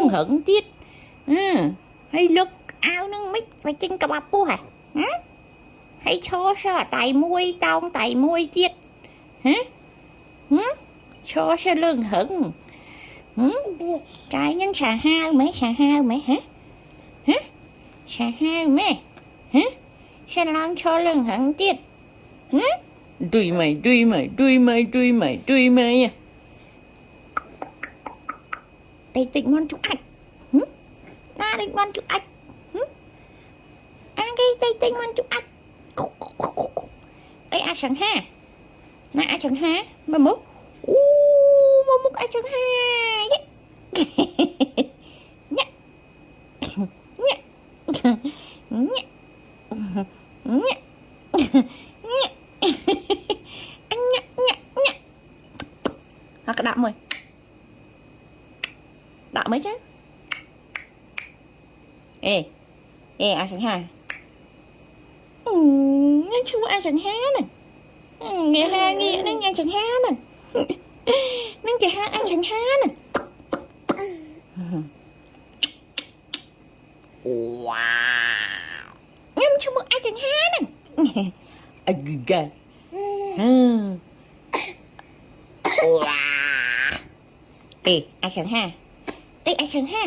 lưng hận tiết hay lực ao nâng mít và chân cà bắp hả hay cho sa tài môi tao tài môi tiết cho sa lưng hận cái nhân xà hao mấy hả xà hao mấy sa lăng cho lưng hận tiết đuôi mày đây tịnh ngon chú ạch na định ngon chú ạch cái đây tịnh ngon chú ạch ấy ai chẳng ha na ai chẳng ha mà múc ai chẳng ha cái đạm rồi đạm mấy chứ ê ai chẳng ha nó chú ai chẳng ha nè nghe ha nghe nó nghe chẳng ha nè nó nghe ha ai chẳng ha nè wow nhưng chú ai chẳng ha nè aga wow ai chẳng ha ai chẳng ha